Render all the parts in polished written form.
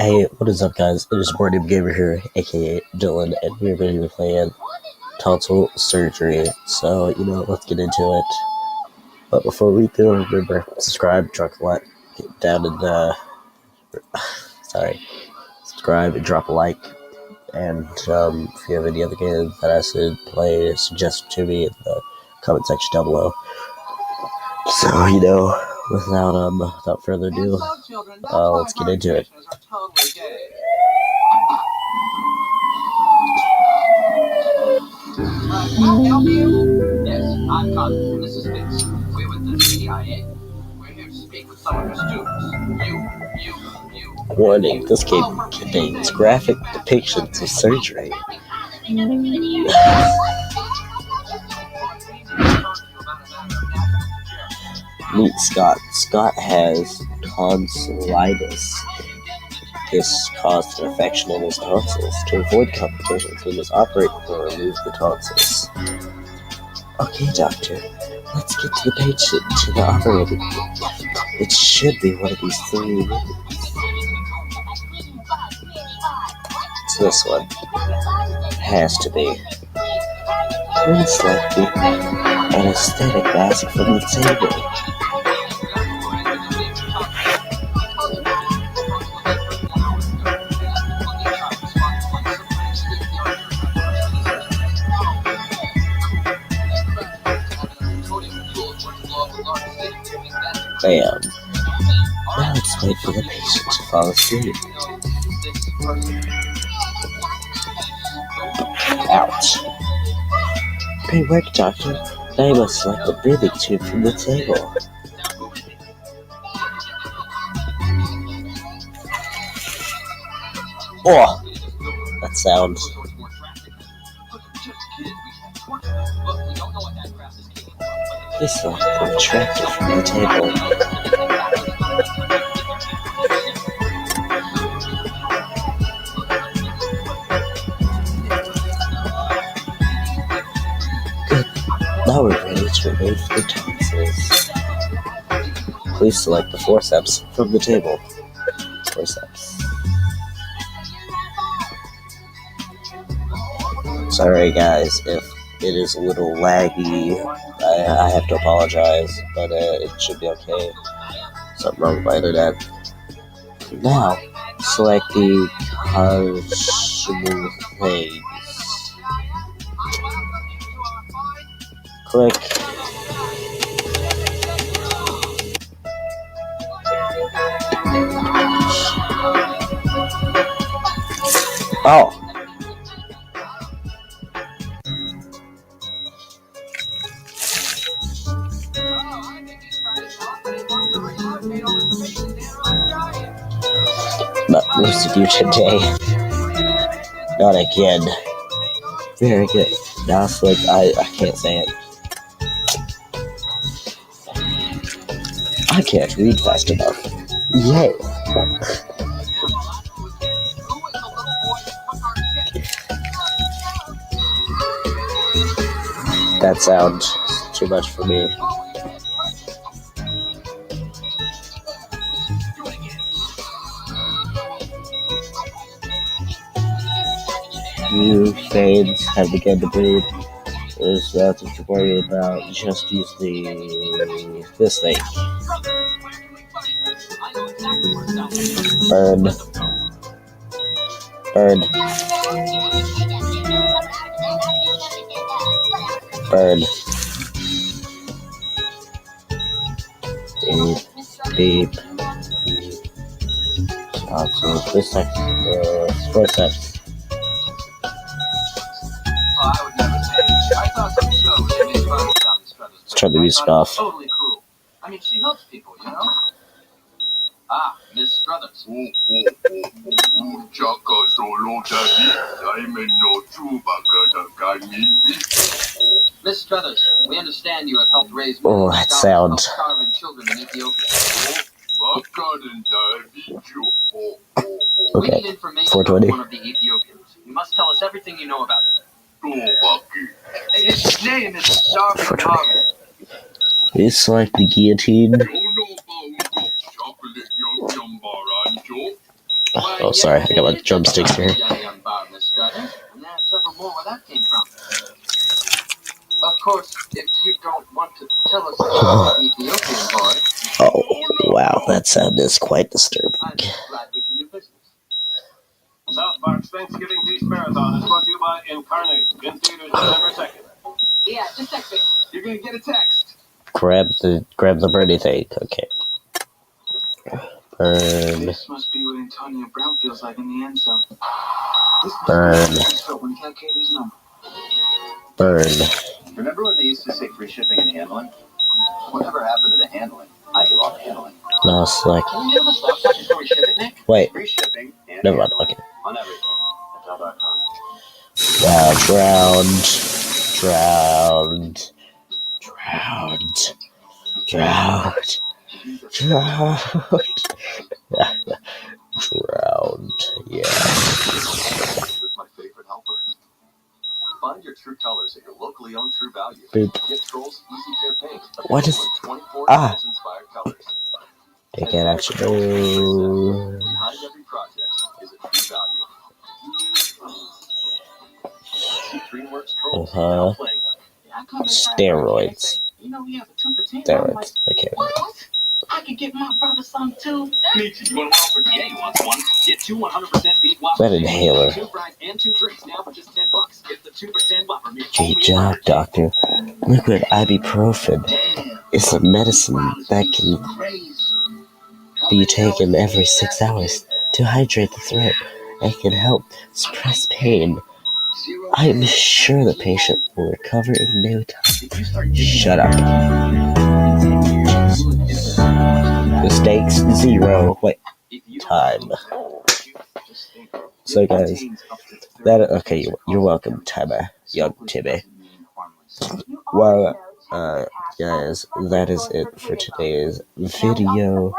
Hey, what is up, guys? It is Morning Gamer here, aka Dylan, and we're going to be playing Tonsil Surgery. So, let's get into it. But before we do, remember, subscribe, drop a like, get down in the... subscribe and drop a like. And if you have any other game that I should play, suggest to me in the comment section down below. So, without further ado, let's get into it. Can I help you? Yes, I'm Connie, and this is Vince. We're with the CIA. We're here to speak with some of your students. You. Warning, this game contains graphic depictions of surgery. Meet Scott. Scott has tonsillitis. This caused an infection in his tonsils. To avoid complications, he must operate or remove the tonsils. Okay, doctor, let's get to the patient, to the operating room. It should be one of these three rooms. It's this one. Has to be. Please select the anesthetic mask from the table. Bam. Now let's wait for the patient to fall asleep. Ouch. Great work, doctor. Now you must select the breathing tube from the table. Oh! That sound. Please select the retractor from the table. Good. Now we're ready to remove the tonsils. Please select the forceps from the table. Forceps. Sorry guys, if it is a little laggy, I have to apologize, but it should be okay. Something wrong with my internet. Now, select the consumer things. Click. Oh! Not roasted you today. Not again. Very good. Now it's like I can't say it. I can't read fast enough. Yay. That sounds too much for me. New fades have begun to bleed. There's nothing to worry about. Just use this thing. Burn. Burn. Burn. Beep. So this time, forceps. Let's turn the music off. Totally cruel. I mean, she helps people, you know? Ah, Miss Struthers. Miss Struthers, we understand you have helped raise Oh, that sound. starving children in Ethiopia. Okay, We need information 420. on one of the Ethiopians. You must tell us everything you know about it. His name is Starving Marvin. It's like the guillotine. Oh, sorry, I got my drumsticks here. And there's several more where that came from. Of course, if you don't want to tell us about the Ethiopian boy. Oh, wow, that sound is quite disturbing. I'm glad we can do business. South Park's Thanksgiving Feast Marathon is brought to you by Incarnate, in theaters December 2nd. Yeah, just text me. You're gonna get a text. Grab the birdie thing. Okay. Burn. This must be what Antonio Brown feels like in the end zone. Burn. When Katie's number. Burn. Remember when they used to say free shipping and handling? Whatever happened to the handling? I do all the handling. No, select. Can you do the stuff that before we ship it, Nick? Wait. Free shipping and Never mind. handling Okay. on everything. That's all.com. Drowned. Yeah. With my favorite helper. Find your true colors at your locally owned True Value. Boop. Get Trolls Easy Care Paint. What is? 24 inspired colors. They can actually. Behind every project is a True Value. See DreamWorks Trolls now playing. Steroids. You know we have a 2 for 10. Steroids. Okay. What? I could get my brother some too. Me too. You want one for? Yeah, you want one? Get 2 100% beef waffles. That inhaler. 2 fries and 2 drinks now for just $10. Get the 2 for 10 Whopper. Good job, doctor. Liquid ibuprofen is a medicine that can be taken every 6 hours to hydrate the throat and can help suppress pain. I am sure the patient will recover in no time. Shut up. Mistakes 0. Wait. Time. So guys, okay, you're welcome, Timmy, young Timmy. Well, guys, that is it for today's video.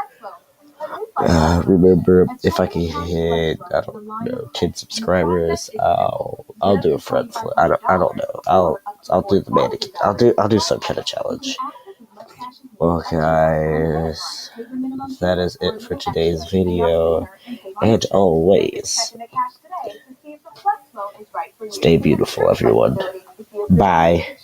Remember, if I can hit, I don't know, 10 subscribers, I'll do a friend flip. I don't know. I'll do the mannequin. I'll do some kind of challenge. Well, guys, that is it for today's video. And always, stay beautiful, everyone. Bye.